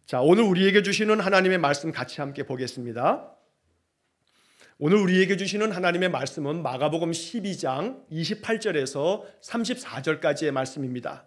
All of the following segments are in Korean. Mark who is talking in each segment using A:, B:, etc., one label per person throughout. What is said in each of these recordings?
A: 자, 오늘 우리에게 주시는 하나님의 말씀 같이 함께 보겠습니다. 오늘 우리에게 주시는 하나님의 말씀은 마가복음 12장 28절에서 34절까지의 말씀입니다.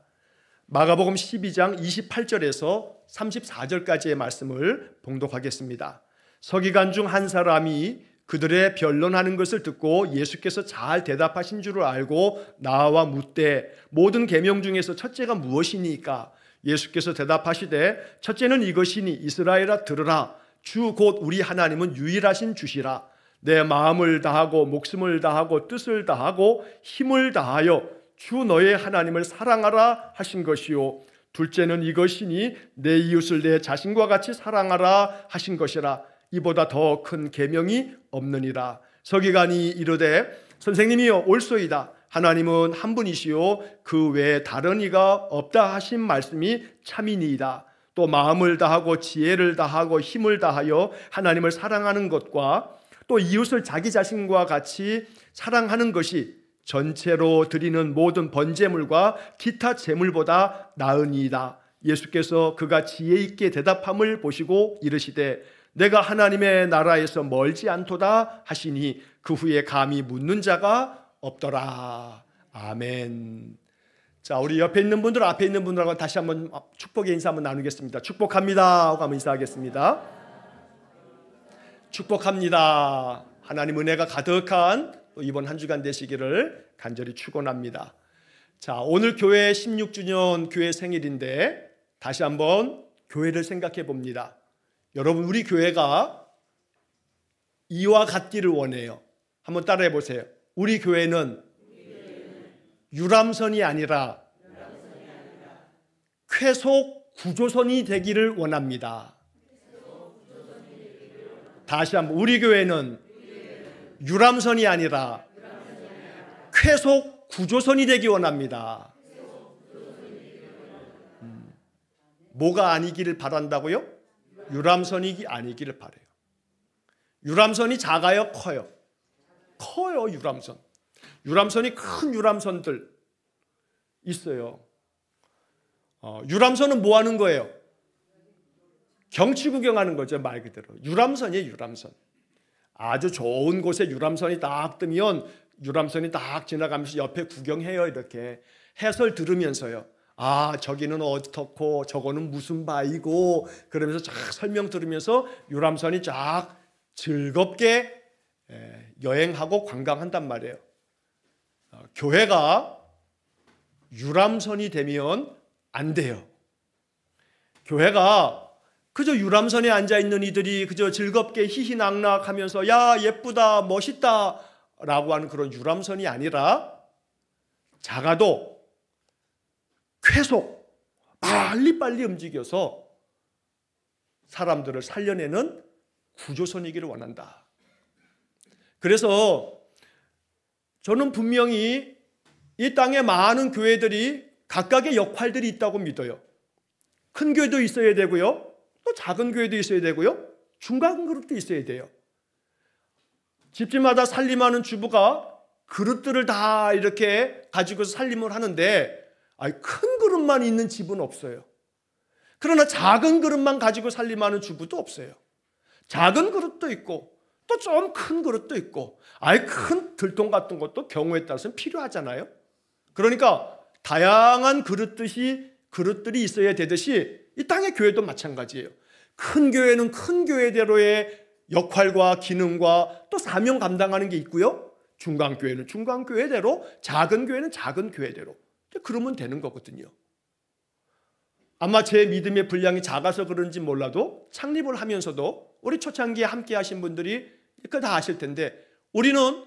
A: 마가복음 12장 28절에서 34절까지의 말씀을 봉독하겠습니다. 서기관 중 한 사람이 그들의 변론하는 것을 듣고 예수께서 잘 대답하신 줄을 알고 나와 묻되 모든 계명 중에서 첫째가 무엇이니까? 예수께서 대답하시되 첫째는 이것이니 이스라엘아 들으라. 주 곧 우리 하나님은 유일하신 주시라. 내 마음을 다하고 목숨을 다하고 뜻을 다하고 힘을 다하여 주 너의 하나님을 사랑하라 하신 것이요. 둘째는 이것이니 내 이웃을 내 자신과 같이 사랑하라 하신 것이라. 이보다 더 큰 계명이 없느니라. 서기관이 이르되 선생님이여 옳소이다. 하나님은 한 분이시요 그 외에 다른 이가 없다 하신 말씀이 참이니이다. 또 마음을 다하고 지혜를 다하고 힘을 다하여 하나님을 사랑하는 것과 또 이웃을 자기 자신과 같이 사랑하는 것이 전체로 드리는 모든 번제물과 기타 제물보다 나으니이다. 예수께서 그가 지혜 있게 대답함을 보시고 이르시되 내가 하나님의 나라에서 멀지 않도다 하시니 그 후에 감히 묻는 자가 없더라. 아멘. 자, 우리 옆에 있는 분들, 앞에 있는 분들하고 다시 한번 축복의 인사 한번 나누겠습니다. 축복합니다 하고 한번 인사하겠습니다. 축복합니다. 하나님 은혜가 가득한 이번 한 주간 되시기를 간절히 축원합니다. 자, 오늘 교회 16주년 교회 생일인데 다시 한번 교회를 생각해 봅니다. 여러분, 우리 교회가 이와 같기를 원해요. 한번 따라해 보세요. 우리 교회는 유람선이 아니라 쾌속 구조선이 되기를 원합니다. 다시 한번, 우리 교회는 유람선이 아니라 쾌속 구조선이 되기 원합니다. 뭐가 아니기를 바란다고요? 유람선이 아니기를 바라요. 유람선이 작아요, 커요? 커요. 유람선. 유람선이 큰 유람선들 있어요. 유람선은 뭐 하는 거예요? 경치 구경하는 거죠, 말 그대로. 유람선이에요, 유람선. 아주 좋은 곳에 유람선이 딱 뜨면 유람선이 딱 지나가면서 옆에 구경해요. 이렇게 해설 들으면서요. 아, 저기는 어떻고 저거는 무슨 바이고 그러면서 쫙 설명 들으면서 유람선이 쫙 즐겁게 여행하고 관광한단 말이에요. 교회가 유람선이 되면 안 돼요. 교회가 그저 유람선에 앉아있는 이들이 그저 즐겁게 희희낙낙하면서 야 예쁘다 멋있다 라고 하는 그런 유람선이 아니라 작아도 쾌속 빨리빨리 움직여서 사람들을 살려내는 구조선이기를 원한다. 그래서 저는 분명히 이 땅에 많은 교회들이 각각의 역할들이 있다고 믿어요. 큰 교회도 있어야 되고요, 또 작은 교회도 있어야 되고요, 중간 그룹도 있어야 돼요. 집집마다 살림하는 주부가 그릇들을 다 이렇게 가지고서 살림을 하는데 큰 그릇만 있는 집은 없어요. 그러나 작은 그릇만 가지고 살림하는 주부도 없어요. 작은 그릇도 있고 또 좀 큰 그릇도 있고 큰 들통 같은 것도 경우에 따라서는 필요하잖아요. 그러니까 다양한 그릇들이 있어야 되듯이 이 땅의 교회도 마찬가지예요. 큰 교회는 큰 교회대로의 역할과 기능과 또 사명 감당하는 게 있고요, 중간 교회는 중간 교회대로, 작은 교회는 작은 교회대로. 그러면 되는 거거든요. 아마 제 믿음의 분량이 작아서 그런지 몰라도 창립을 하면서도 우리 초창기에 함께 하신 분들이 그거 다 아실 텐데 우리는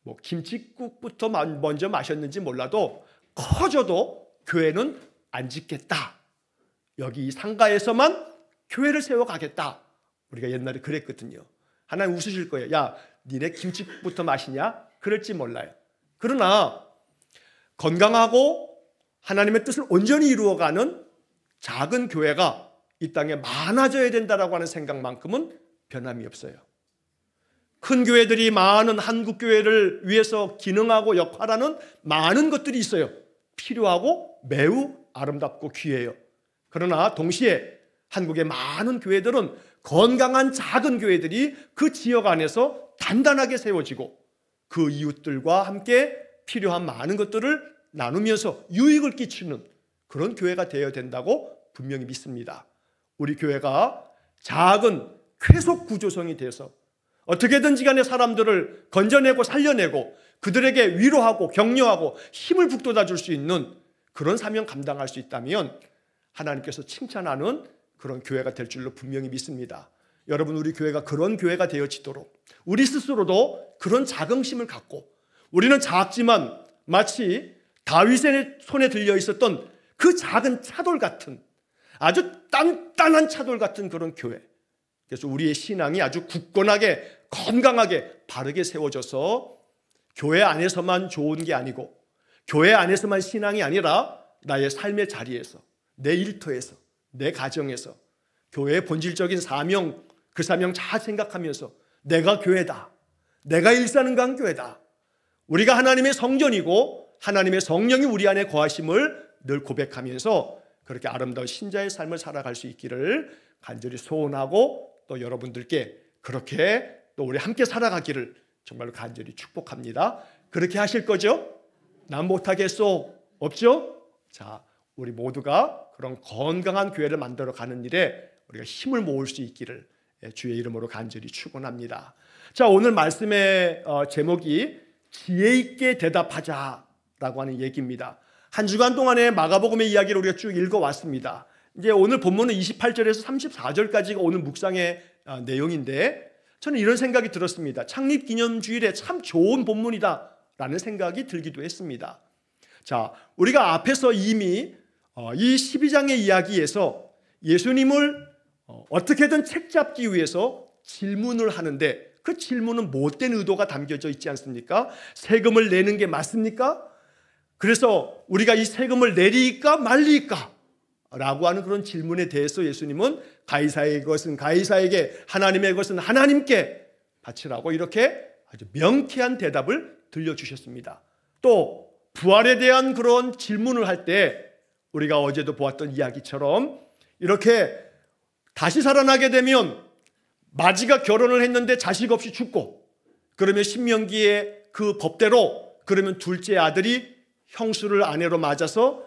A: 뭐 김칫국부터 먼저 마셨는지 몰라도 커져도 교회는 안 짓겠다. 여기 이 상가에서만 교회를 세워가겠다. 우리가 옛날에 그랬거든요. 하나님 웃으실 거예요. 야, 니네 김칫국부터 마시냐? 그럴지 몰라요. 그러나 건강하고 하나님의 뜻을 온전히 이루어가는 작은 교회가 이 땅에 많아져야 된다라고 하는 생각만큼은 변함이 없어요. 큰 교회들이 많은 한국 교회를 위해서 기능하고 역할하는 많은 것들이 있어요. 필요하고 매우 아름답고 귀해요. 그러나 동시에 한국의 많은 교회들은 건강한 작은 교회들이 그 지역 안에서 단단하게 세워지고 그 이웃들과 함께 필요한 많은 것들을 나누면서 유익을 끼치는 그런 교회가 되어야 된다고 분명히 믿습니다. 우리 교회가 작은 쾌속 구조성이 돼서 어떻게든지 간에 사람들을 건져내고 살려내고 그들에게 위로하고 격려하고 힘을 북돋아 줄 수 있는 그런 사명 감당할 수 있다면 하나님께서 칭찬하는 그런 교회가 될 줄로 분명히 믿습니다. 여러분, 우리 교회가 그런 교회가 되어지도록 우리 스스로도 그런 자긍심을 갖고, 우리는 작지만 마치 다윗의 손에 들려 있었던 그 작은 차돌 같은, 아주 단단한 차돌 같은 그런 교회. 그래서 우리의 신앙이 아주 굳건하게 건강하게 바르게 세워져서 교회 안에서만 좋은 게 아니고 교회 안에서만 신앙이 아니라 나의 삶의 자리에서, 내 일터에서, 내 가정에서 교회의 본질적인 사명, 그 사명 잘 생각하면서 내가 교회다, 내가 일사능강 교회다, 우리가 하나님의 성전이고 하나님의 성령이 우리 안에 거하심을 늘 고백하면서 그렇게 아름다운 신자의 삶을 살아갈 수 있기를 간절히 소원하고, 또 여러분들께 그렇게 또 우리 함께 살아가기를 정말로 간절히 축복합니다. 그렇게 하실 거죠? 난 못하겠소? 없죠? 자, 우리 모두가 그런 건강한 교회를 만들어 가는 일에 우리가 힘을 모을 수 있기를 주의 이름으로 간절히 축원합니다. 자, 오늘 말씀의 제목이 지혜 있게 대답하자라고 하는 얘기입니다. 한 주간 동안의 마가복음의 이야기를 우리가 쭉 읽어왔습니다. 이제 오늘 본문은 28절에서 34절까지가 오늘 묵상의 내용인데, 저는 이런 생각이 들었습니다. 창립기념주일에 참 좋은 본문이다라는 생각이 들기도 했습니다. 자, 우리가 앞에서 이미 이 12장의 이야기에서 예수님을 어떻게든 책잡기 위해서 질문을 하는데, 그 질문은 못된 의도가 담겨져 있지 않습니까? 세금을 내는 게 맞습니까? 그래서 우리가 이 세금을 내리까 말리까? 라고 하는 그런 질문에 대해서 예수님은 가이사의 것은 가이사에게, 하나님의 것은 하나님께 바치라고 이렇게 아주 명쾌한 대답을 들려주셨습니다. 또 부활에 대한 그런 질문을 할 때 우리가 어제도 보았던 이야기처럼 이렇게 다시 살아나게 되면, 마지가 결혼을 했는데 자식 없이 죽고, 그러면 신명기의 그 법대로 그러면 둘째 아들이 형수를 아내로 맞아서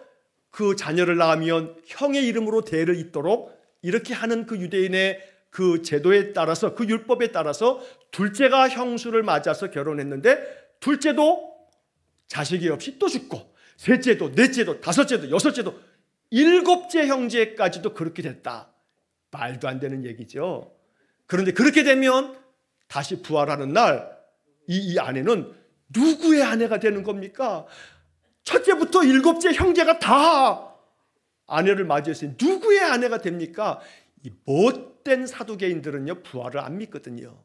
A: 그 자녀를 낳으면 형의 이름으로 대를 잇도록 이렇게 하는 그 유대인의 그 제도에 따라서, 그 율법에 따라서 둘째가 형수를 맞아서 결혼했는데 둘째도 자식이 없이 또 죽고, 셋째도, 넷째도, 다섯째도, 여섯째도, 일곱째 형제까지도 그렇게 됐다. 말도 안 되는 얘기죠. 그런데 그렇게 되면 다시 부활하는 날 이 아내는 누구의 아내가 되는 겁니까? 첫째부터 일곱째 형제가 다 아내를 맞이했으니 누구의 아내가 됩니까? 이 못된 사두개인들은요, 부활을 안 믿거든요.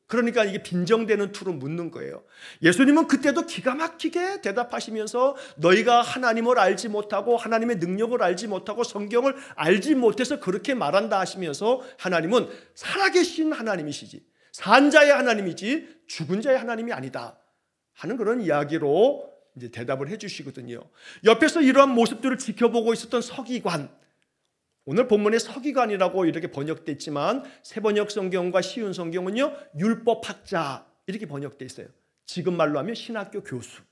A: 그러니까 이게 빈정되는 투로 묻는 거예요. 예수님은 그때도 기가 막히게 대답하시면서 너희가 하나님을 알지 못하고 하나님의 능력을 알지 못하고 성경을 알지 못해서 그렇게 말한다 하시면서, 하나님은 살아계신 하나님이시지, 산자의 하나님이지 죽은 자의 하나님이 아니다 하는 그런 이야기로 이제 대답을 해주시거든요. 옆에서 이러한 모습들을 지켜보고 있었던 서기관, 오늘 본문에 서기관이라고 이렇게 번역되어 있지만 새번역 성경과 쉬운 성경은요 율법학자 이렇게 번역되어 있어요. 지금 말로 하면 신학교 교수.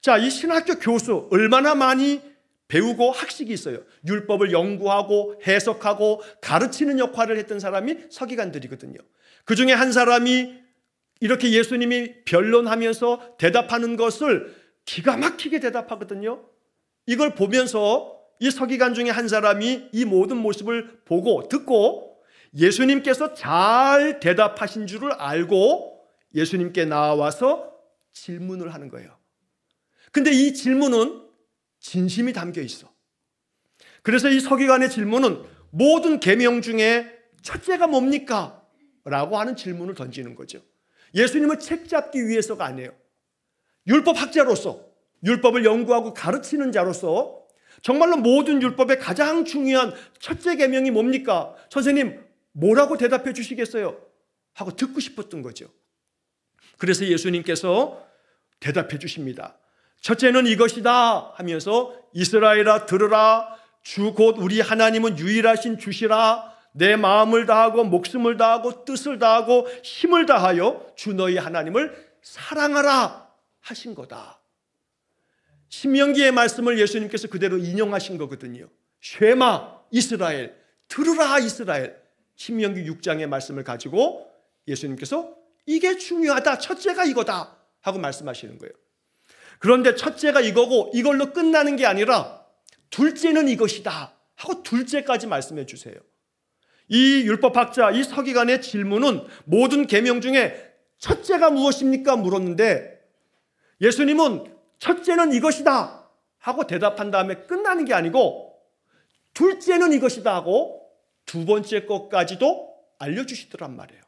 A: 자, 이 신학교 교수 얼마나 많이 배우고 학식이 있어요. 율법을 연구하고 해석하고 가르치는 역할을 했던 사람이 서기관들이거든요. 그 중에 한 사람이 이렇게 예수님이 변론하면서 대답하는 것을 기가 막히게 대답하거든요. 이걸 보면서 이 서기관 중에 한 사람이 이 모든 모습을 보고 듣고 예수님께서 잘 대답하신 줄을 알고 예수님께 나와서 질문을 하는 거예요. 근데 이 질문은 진심이 담겨 있어. 그래서 이 서기관의 질문은 모든 계명 중에 첫째가 뭡니까? 라고 하는 질문을 던지는 거죠. 예수님은 책 잡기 위해서가 아니에요. 율법학자로서, 율법을 연구하고 가르치는 자로서 정말로 모든 율법의 가장 중요한 첫째 계명이 뭡니까? 선생님, 뭐라고 대답해 주시겠어요? 하고 듣고 싶었던 거죠. 그래서 예수님께서 대답해 주십니다. 첫째는 이것이다 하면서 이스라엘아 들으라, 주 곧 우리 하나님은 유일하신 주시라. 내 마음을 다하고 목숨을 다하고 뜻을 다하고 힘을 다하여 주 너희 하나님을 사랑하라 하신 거다. 신명기의 말씀을 예수님께서 그대로 인용하신 거거든요. 쉐마 이스라엘, 들으라 이스라엘. 신명기 6장의 말씀을 가지고 예수님께서 이게 중요하다, 첫째가 이거다 하고 말씀하시는 거예요. 그런데 첫째가 이거고 이걸로 끝나는 게 아니라 둘째는 이것이다 하고 둘째까지 말씀해 주세요. 이 율법학자, 이 서기관의 질문은 모든 계명 중에 첫째가 무엇입니까? 물었는데 예수님은 첫째는 이것이다 하고 대답한 다음에 끝나는 게 아니고 둘째는 이것이다 하고 두 번째 것까지도 알려주시더란 말이에요.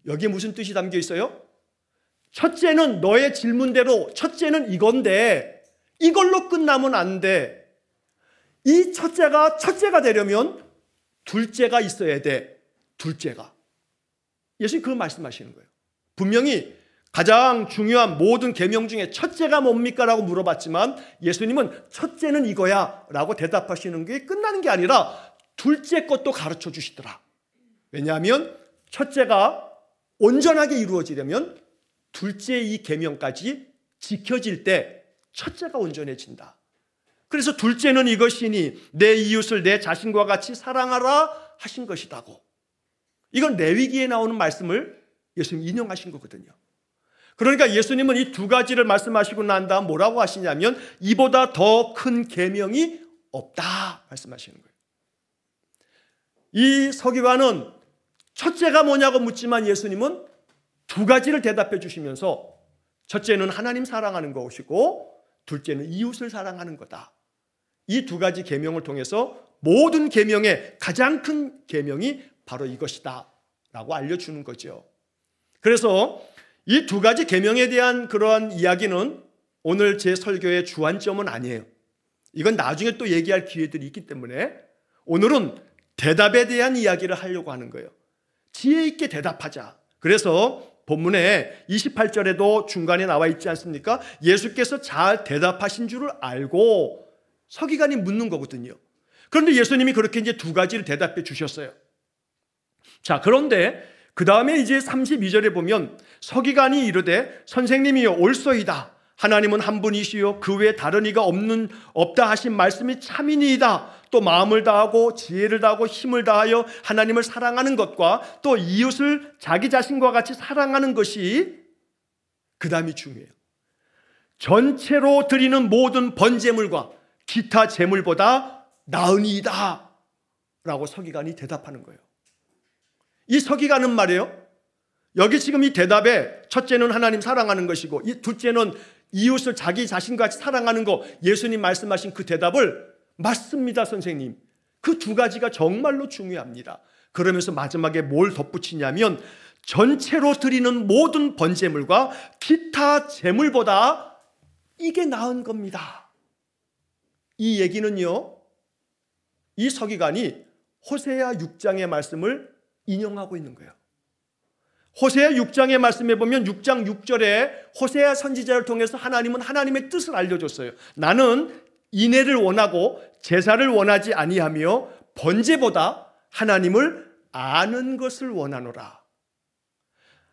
A: 여기에 무슨 뜻이 담겨 있어요? 첫째는 너의 질문대로 첫째는 이건데 이걸로 끝나면 안 돼. 이 첫째가 되려면 둘째가 있어야 돼. 둘째가. 예수님 그 말씀하시는 거예요. 분명히 가장 중요한 모든 계명 중에 첫째가 뭡니까? 라고 물어봤지만 예수님은 첫째는 이거야 라고 대답하시는 게 끝나는 게 아니라 둘째 것도 가르쳐 주시더라. 왜냐하면 첫째가 온전하게 이루어지려면 둘째 이 계명까지 지켜질 때 첫째가 온전해진다. 그래서 둘째는 이것이니 내 이웃을 내 자신과 같이 사랑하라 하신 것이다고. 이건 레위기에 나오는 말씀을 예수님 인용하신 거거든요. 그러니까 예수님은 이 두 가지를 말씀하시고 난 다음 뭐라고 하시냐면 이보다 더 큰 계명이 없다 말씀하시는 거예요. 이 서기관은 첫째가 뭐냐고 묻지만 예수님은 두 가지를 대답해 주시면서 첫째는 하나님 사랑하는 것이고 둘째는 이웃을 사랑하는 거다. 이 두 가지 계명을 통해서 모든 계명의 가장 큰 계명이 바로 이것이다 라고 알려주는 거죠. 그래서 이 두 가지 계명에 대한 그러한 이야기는 오늘 제 설교의 주안점은 아니에요. 이건 나중에 또 얘기할 기회들이 있기 때문에 오늘은 대답에 대한 이야기를 하려고 하는 거예요. 지혜 있게 대답하자. 그래서 본문에 28절에도 중간에 나와 있지 않습니까? 예수께서 잘 대답하신 줄을 알고 서기관이 묻는 거거든요. 그런데 예수님이 그렇게 이제 두 가지를 대답해 주셨어요. 자, 그런데 그 다음에 이제 32절에 보면 서기관이 이르되 선생님이여 옳소이다. 하나님은 한 분이시요 그 외에 다른 이가 없다 하신 말씀이 참이니이다. 또 마음을 다하고 지혜를 다하고 힘을 다하여 하나님을 사랑하는 것과 또 이웃을 자기 자신과 같이 사랑하는 것이 그 다음이 중요해요. 전체로 드리는 모든 번제물과 기타 제물보다 나으니이다 라고 서기관이 대답하는 거예요. 이 서기관은 말이에요, 여기 지금 이 대답에 첫째는 하나님 사랑하는 것이고 이 둘째는 이웃을 자기 자신과 같이 사랑하는 거, 예수님 말씀하신 그 대답을 맞습니다 선생님, 그 두 가지가 정말로 중요합니다. 그러면서 마지막에 뭘 덧붙이냐면 전체로 드리는 모든 번제물과 기타 제물보다 이게 나은 겁니다. 이 얘기는요, 이 서기관이 호세아 6장의 말씀을 인용하고 있는 거예요. 호세아 6장의 말씀에 보면 6장 6절에 호세아 선지자를 통해서 하나님은 하나님의 뜻을 알려줬어요. 나는 인애를 원하고 제사를 원하지 아니하며 번제보다 하나님을 아는 것을 원하노라.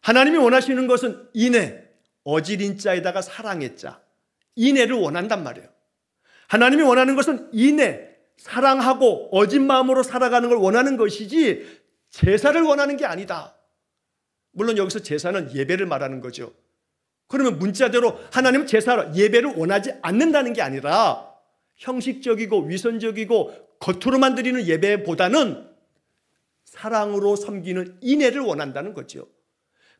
A: 하나님이 원하시는 것은 인애, 어지린 자에다가 사랑의 자, 인애를 원한단 말이에요. 하나님이 원하는 것은 인애, 사랑하고 어진 마음으로 살아가는 걸 원하는 것이지 제사를 원하는 게 아니다. 물론 여기서 제사는 예배를 말하는 거죠. 그러면 문자대로 하나님은 제사로 예배를 원하지 않는다는 게 아니라 형식적이고 위선적이고 겉으로만 드리는 예배보다는 사랑으로 섬기는 인애를 원한다는 거죠.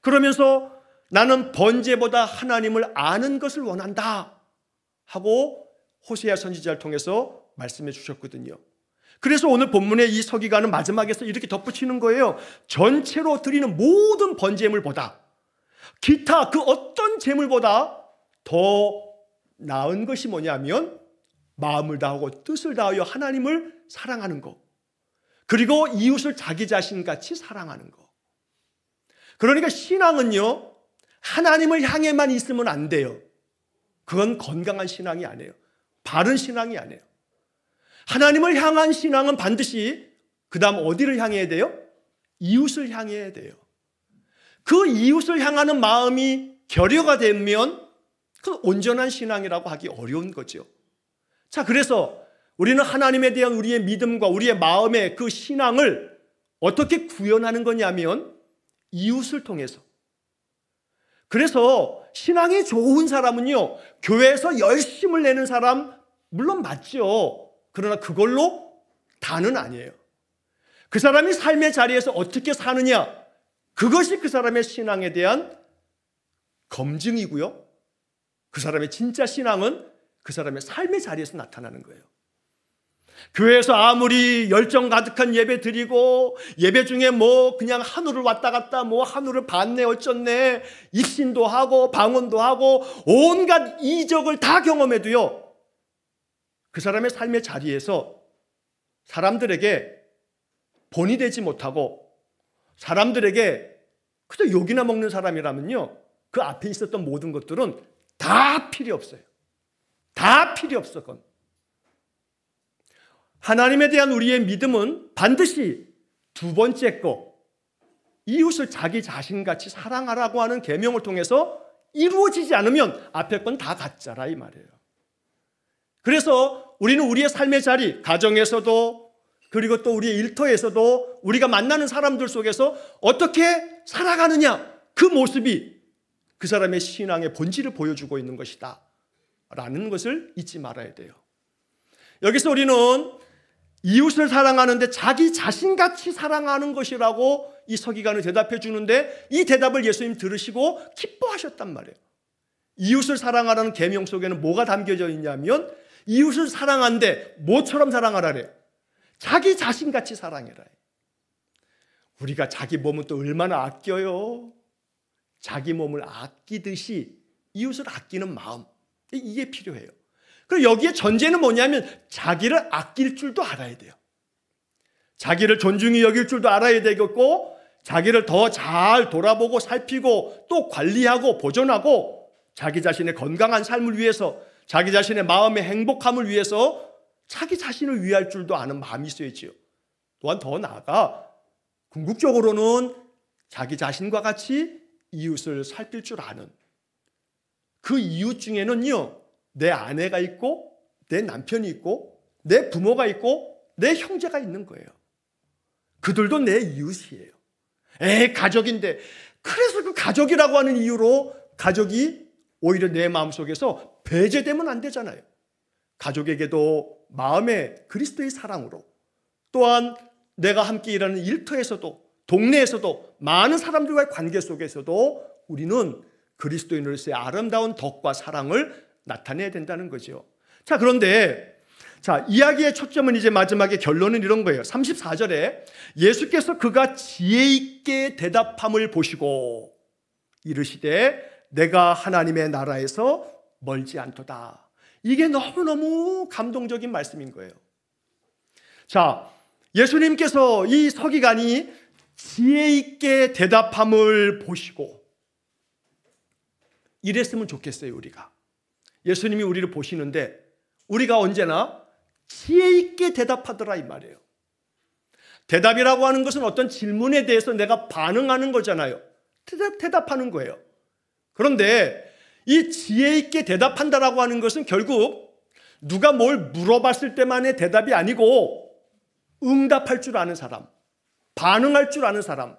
A: 그러면서 나는 번제보다 하나님을 아는 것을 원한다 하고 호세아 선지자를 통해서 말씀해 주셨거든요. 그래서 오늘 본문의 이 서기관은 마지막에서 이렇게 덧붙이는 거예요. 전체로 드리는 모든 번제물보다 기타 그 어떤 제물보다 더 나은 것이 뭐냐면 마음을 다하고 뜻을 다하여 하나님을 사랑하는 것, 그리고 이웃을 자기 자신같이 사랑하는 것. 그러니까 신앙은요, 하나님을 향해만 있으면 안 돼요. 그건 건강한 신앙이 아니에요. 바른 신앙이 아니에요. 하나님을 향한 신앙은 반드시 그 다음 어디를 향해야 돼요? 이웃을 향해야 돼요. 그 이웃을 향하는 마음이 결여가 되면 그 온전한 신앙이라고 하기 어려운 거죠. 자, 그래서 우리는 하나님에 대한 우리의 믿음과 우리의 마음의 그 신앙을 어떻게 구현하는 거냐면 이웃을 통해서. 그래서 신앙이 좋은 사람은요, 교회에서 열심을 내는 사람 물론 맞죠. 그러나 그걸로 다는 아니에요. 그 사람이 삶의 자리에서 어떻게 사느냐, 그것이 그 사람의 신앙에 대한 검증이고요. 그 사람의 진짜 신앙은 그 사람의 삶의 자리에서 나타나는 거예요. 교회에서 아무리 열정 가득한 예배 드리고 예배 중에 뭐 그냥 한우를 왔다 갔다 뭐 한우를 봤네 어쩌네 입신도 하고 방언도 하고 온갖 이적을 다 경험해도요, 그 사람의 삶의 자리에서 사람들에게 본이 되지 못하고 사람들에게 그저 욕이나 먹는 사람이라면요, 그 앞에 있었던 모든 것들은 다 필요 없어요. 다 필요 없어. 그건. 하나님에 대한 우리의 믿음은 반드시 두 번째 거, 이웃을 자기 자신같이 사랑하라고 하는 계명을 통해서 이루어지지 않으면 앞에 건 다 가짜라 이 말이에요. 그래서 우리는 우리의 삶의 자리, 가정에서도 그리고 또 우리의 일터에서도 우리가 만나는 사람들 속에서 어떻게 살아가느냐, 그 모습이 그 사람의 신앙의 본질을 보여주고 있는 것이다 라는 것을 잊지 말아야 돼요. 여기서 우리는 이웃을 사랑하는데 자기 자신같이 사랑하는 것이라고 이 서기관은 대답해 주는데, 이 대답을 예수님 들으시고 기뻐하셨단 말이에요. 이웃을 사랑하라는 계명 속에는 뭐가 담겨져 있냐면 이웃을 사랑하는데 뭐처럼 사랑하라래요? 자기 자신같이 사랑해라. 우리가 자기 몸은 또 얼마나 아껴요. 자기 몸을 아끼듯이 이웃을 아끼는 마음, 이게 필요해요. 그리고 여기에 전제는 뭐냐면 자기를 아낄 줄도 알아야 돼요. 자기를 존중히 여길 줄도 알아야 되겠고, 자기를 더 잘 돌아보고 살피고 또 관리하고 보존하고 자기 자신의 건강한 삶을 위해서, 자기 자신의 마음의 행복함을 위해서 자기 자신을 위할 줄도 아는 마음이 있어야지요. 또한 더 나아가 궁극적으로는 자기 자신과 같이 이웃을 살필 줄 아는, 그 이웃 중에는요, 내 아내가 있고 내 남편이 있고 내 부모가 있고 내 형제가 있는 거예요. 그들도 내 이웃이에요. 가족인데, 그래서 그 가족이라고 하는 이유로 가족이 오히려 내 마음속에서 배제되면 안 되잖아요. 가족에게도 마음의 그리스도의 사랑으로, 또한 내가 함께 일하는 일터에서도 동네에서도 많은 사람들과의 관계 속에서도 우리는 그리스도인으로서의 아름다운 덕과 사랑을 나타내야 된다는 거죠. 자, 그런데 이야기의 초점은 이제 마지막에 결론은 이런 거예요. 34절에 예수께서 그가 지혜 있게 대답함을 보시고 이르시되 내가 하나님의 나라에서 멀지 않도다. 이게 너무너무 감동적인 말씀인 거예요. 자, 예수님께서 이 서기관이 지혜 있게 대답함을 보시고 이랬으면 좋겠어요. 우리가 예수님이 우리를 보시는데 우리가 언제나 지혜 있게 대답하더라 이 말이에요. 대답이라고 하는 것은 어떤 질문에 대해서 내가 반응하는 거잖아요. 대답하는 거예요. 그런데 이 지혜 있게 대답한다라고 하는 것은 결국 누가 뭘 물어봤을 때만의 대답이 아니고 응답할 줄 아는 사람, 반응할 줄 아는 사람,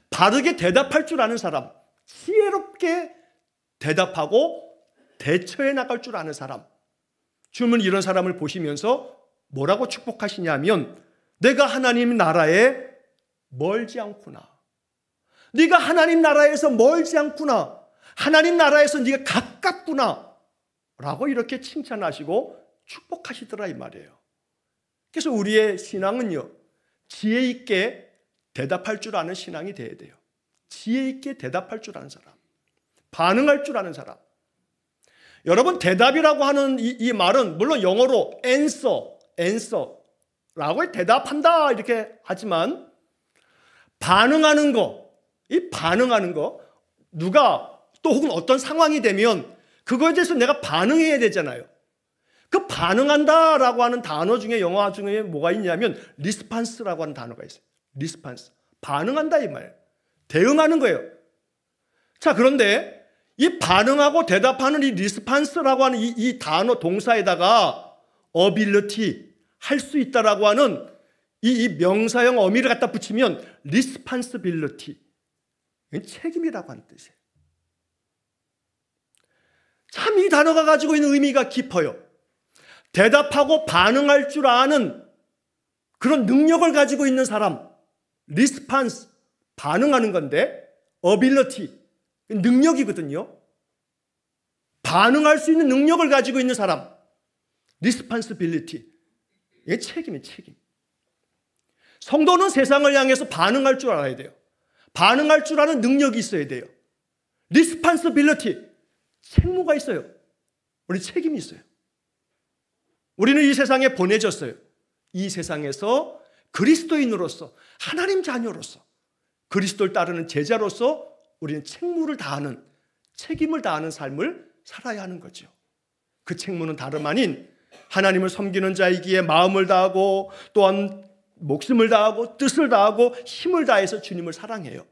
A: 바르게 대답할 줄 아는 사람, 지혜롭게 대답하고 대처해 나갈 줄 아는 사람. 주님은 이런 사람을 보시면서 뭐라고 축복하시냐면 내가 하나님 나라에 멀지 않구나. 네가 하나님 나라에서 멀지 않구나. 하나님 나라에서 네가 가깝구나 라고 이렇게 칭찬하시고 축복하시더라 이 말이에요. 그래서 우리의 신앙은요, 지혜 있게 대답할 줄 아는 신앙이 돼야 돼요. 지혜 있게 대답할 줄 아는 사람, 반응할 줄 아는 사람. 여러분, 대답이라고 하는 이 말은 물론 영어로 answer라고 대답한다 이렇게 하지만 반응하는 거, 이 반응하는 거, 누가 또 혹은 어떤 상황이 되면 그거에 대해서 내가 반응해야 되잖아요. 그 반응한다라고 하는 단어 중에 영어 중에 뭐가 있냐면 리스판스라고 하는 단어가 있어요. 리스판스. 반응한다 이 말. 대응하는 거예요. 자, 그런데 이 반응하고 대답하는 이 리스판스라고 하는 이 단어 동사에다가 ability, 할 수 있다라고 하는 이 명사형 어미를 갖다 붙이면 responsibility, 책임이라고 하는 뜻이에요. 참 이 단어가 가지고 있는 의미가 깊어요. 대답하고 반응할 줄 아는 그런 능력을 가지고 있는 사람, response, 반응하는 건데 ability, 능력이거든요. 반응할 수 있는 능력을 가지고 있는 사람, responsibility, 이게 책임이에요. 책임. 성도는 세상을 향해서 반응할 줄 알아야 돼요. 반응할 줄 아는 능력이 있어야 돼요. responsibility, 책무가 있어요. 우리 책임이 있어요. 우리는 이 세상에 보내졌어요. 이 세상에서 그리스도인으로서, 하나님 자녀로서, 그리스도를 따르는 제자로서 우리는 책무를 다하는, 책임을 다하는 삶을 살아야 하는 거죠. 그 책무는 다름 아닌 하나님을 섬기는 자이기에 마음을 다하고 또한 목숨을 다하고 뜻을 다하고 힘을 다해서 주님을 사랑해요.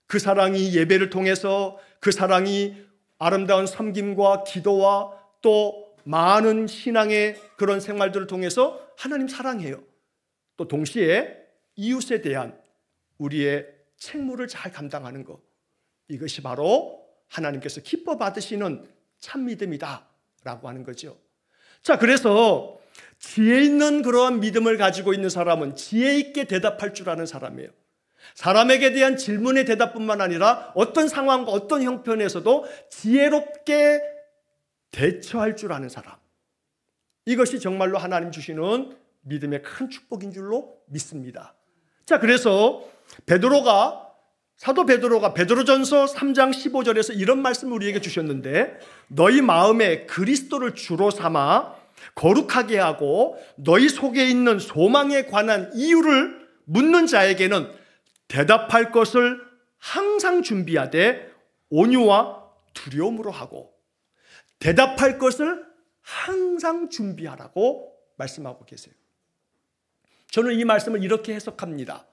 A: 그 사랑이 예배를 통해서, 그 사랑이 아름다운 섬김과 기도와 또 많은 신앙의 그런 생활들을 통해서 하나님 사랑해요. 또 동시에 이웃에 대한 우리의 책무를 잘 감당하는 것, 이것이 바로 하나님께서 기뻐 받으시는 참 믿음이다 라고 하는 거죠. 자, 그래서 지혜 있는 그러한 믿음을 가지고 있는 사람은 지혜 있게 대답할 줄 아는 사람이에요. 사람에게 대한 질문의 대답뿐만 아니라 어떤 상황과 어떤 형편에서도 지혜롭게 대처할 줄 아는 사람, 이것이 정말로 하나님 주시는 믿음의 큰 축복인 줄로 믿습니다. 자, 그래서 사도 베드로가 베드로전서 3장 15절에서 이런 말씀을 우리에게 주셨는데, 너희 마음에 그리스도를 주로 삼아 거룩하게 하고 너희 속에 있는 소망에 관한 이유를 묻는 자에게는 대답할 것을 항상 준비하되 온유와 두려움으로 하고, 대답할 것을 항상 준비하라고 말씀하고 계세요. 저는 이 말씀을 이렇게 해석합니다.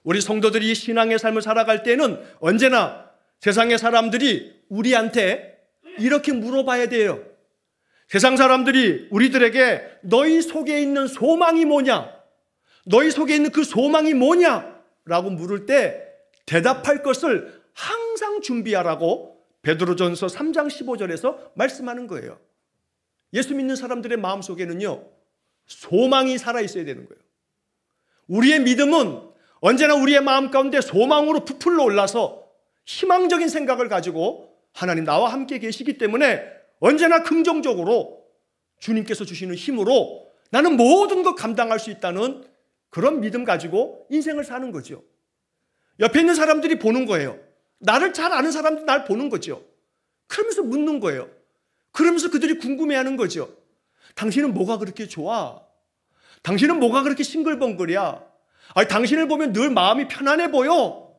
A: 우리 성도들이 신앙의 삶을 살아갈 때는 언제나 세상의 사람들이 우리한테 이렇게 물어봐야 돼요. 세상 사람들이 우리들에게 너희 속에 있는 소망이 뭐냐? 너희 속에 있는 그 소망이 뭐냐? 라고 물을 때 대답할 것을 항상 준비하라고 베드로전서 3장 15절에서 말씀하는 거예요. 예수 믿는 사람들의 마음속에는요, 소망이 살아있어야 되는 거예요. 우리의 믿음은 언제나 우리의 마음 가운데 소망으로 부풀러 올라서 희망적인 생각을 가지고 하나님 나와 함께 계시기 때문에 언제나 긍정적으로 주님께서 주시는 힘으로 나는 모든 것 감당할 수 있다는 그런 믿음 가지고 인생을 사는 거죠. 옆에 있는 사람들이 보는 거예요. 나를 잘 아는 사람들이 날 보는 거죠. 그러면서 묻는 거예요. 그러면서 그들이 궁금해하는 거죠. 당신은 뭐가 그렇게 좋아? 당신은 뭐가 그렇게 싱글벙글이야? 아니, 당신을 보면 늘 마음이 편안해 보여.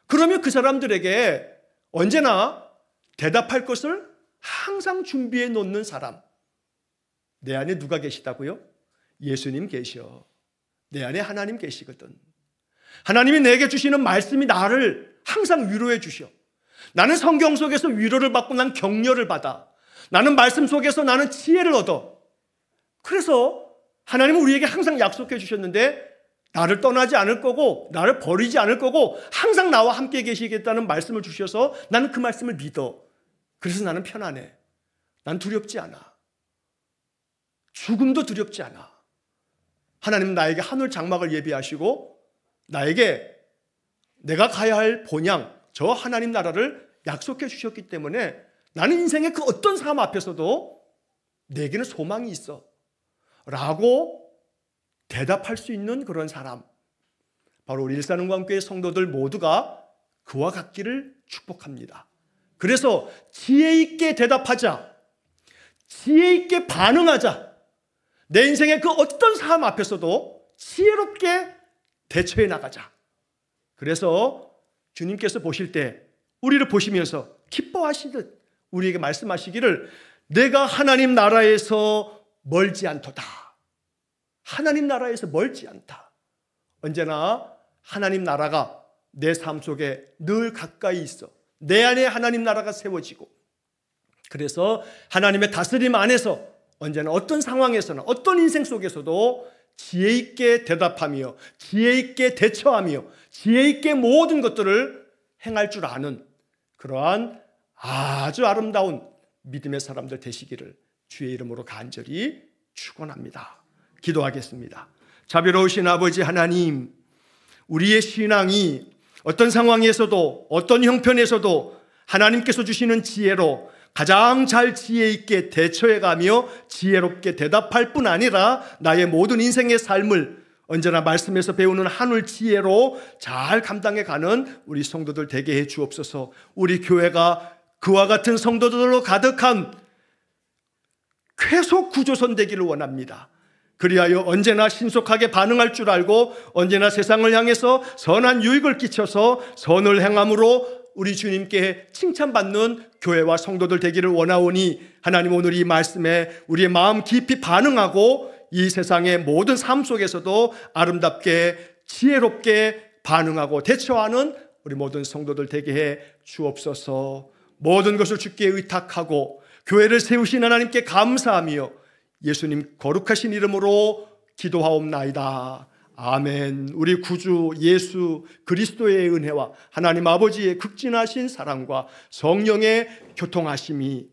A: 그러면 그 사람들에게 언제나 대답할 것을 항상 준비해 놓는 사람. 내 안에 누가 계시다고요? 예수님 계셔. 내 안에 하나님 계시거든. 하나님이 내게 주시는 말씀이 나를 항상 위로해 주셔. 나는 성경 속에서 위로를 받고 난 격려를 받아. 나는 말씀 속에서 나는 지혜를 얻어. 그래서 하나님은 우리에게 항상 약속해 주셨는데 나를 떠나지 않을 거고 나를 버리지 않을 거고 항상 나와 함께 계시겠다는 말씀을 주셔서 나는 그 말씀을 믿어. 그래서 나는 편안해. 난 두렵지 않아. 죽음도 두렵지 않아. 하나님은 나에게 하늘 장막을 예비하시고 나에게 내가 가야 할 본향, 저 하나님 나라를 약속해 주셨기 때문에 나는 인생의 그 어떤 삶 앞에서도 내게는 소망이 있어 라고 대답할 수 있는 그런 사람, 바로 우리 일산흥광교회 성도들 모두가 그와 같기를 축복합니다. 그래서 지혜 있게 대답하자, 지혜 있게 반응하자. 내 인생의 그 어떤 삶 앞에서도 지혜롭게 대처해 나가자. 그래서 주님께서 보실 때 우리를 보시면서 기뻐하시듯 우리에게 말씀하시기를 내가 하나님 나라에서 멀지 않도다. 하나님 나라에서 멀지 않다. 언제나 하나님 나라가 내 삶 속에 늘 가까이 있어. 내 안에 하나님 나라가 세워지고, 그래서 하나님의 다스림 안에서 언제나 어떤 상황에서나 어떤 인생 속에서도 지혜 있게 대답하며 지혜 있게 대처하며 지혜 있게 모든 것들을 행할 줄 아는 그러한 아주 아름다운 믿음의 사람들 되시기를 주의 이름으로 간절히 축원합니다. 기도하겠습니다. 자비로우신 아버지 하나님, 우리의 신앙이 어떤 상황에서도 어떤 형편에서도 하나님께서 주시는 지혜로 가장 잘 지혜 있게 대처해가며 지혜롭게 대답할 뿐 아니라 나의 모든 인생의 삶을 언제나 말씀에서 배우는 하늘 지혜로 잘 감당해가는 우리 성도들 되게 해 주옵소서. 우리 교회가 그와 같은 성도들로 가득한 쾌속 구조선 되기를 원합니다. 그리하여 언제나 신속하게 반응할 줄 알고 언제나 세상을 향해서 선한 유익을 끼쳐서 선을 행함으로 우리 주님께 칭찬받는 교회와 성도들 되기를 원하오니, 하나님 오늘 이 말씀에 우리의 마음 깊이 반응하고 이 세상의 모든 삶 속에서도 아름답게 지혜롭게 반응하고 대처하는 우리 모든 성도들 되게 해 주옵소서. 모든 것을 주께 의탁하고 교회를 세우신 하나님께 감사하며 예수님 거룩하신 이름으로 기도하옵나이다. 아멘. 우리 구주 예수 그리스도의 은혜와 하나님 아버지의 극진하신 사랑과 성령의 교통하심이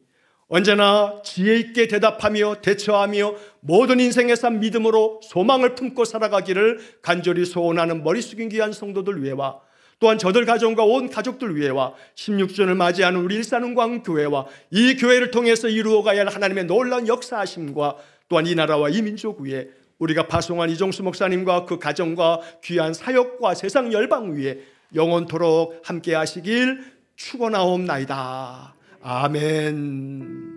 A: 언제나 지혜 있게 대답하며 대처하며 모든 인생의 삶 믿음으로 소망을 품고 살아가기를 간절히 소원하는 머리 숙인 귀한 성도들 위해와 또한 저들 가정과 온 가족들 위해와 16주년을 맞이하는 우리 일산은광 교회와 이 교회를 통해서 이루어가야 할 하나님의 놀라운 역사하심과 또한 이 나라와 이 민족 위에 우리가 파송한 이종수 목사님과 그 가정과 귀한 사역과 세상 열방 위에 영원토록 함께 하시길 축원하옵나이다. 아멘.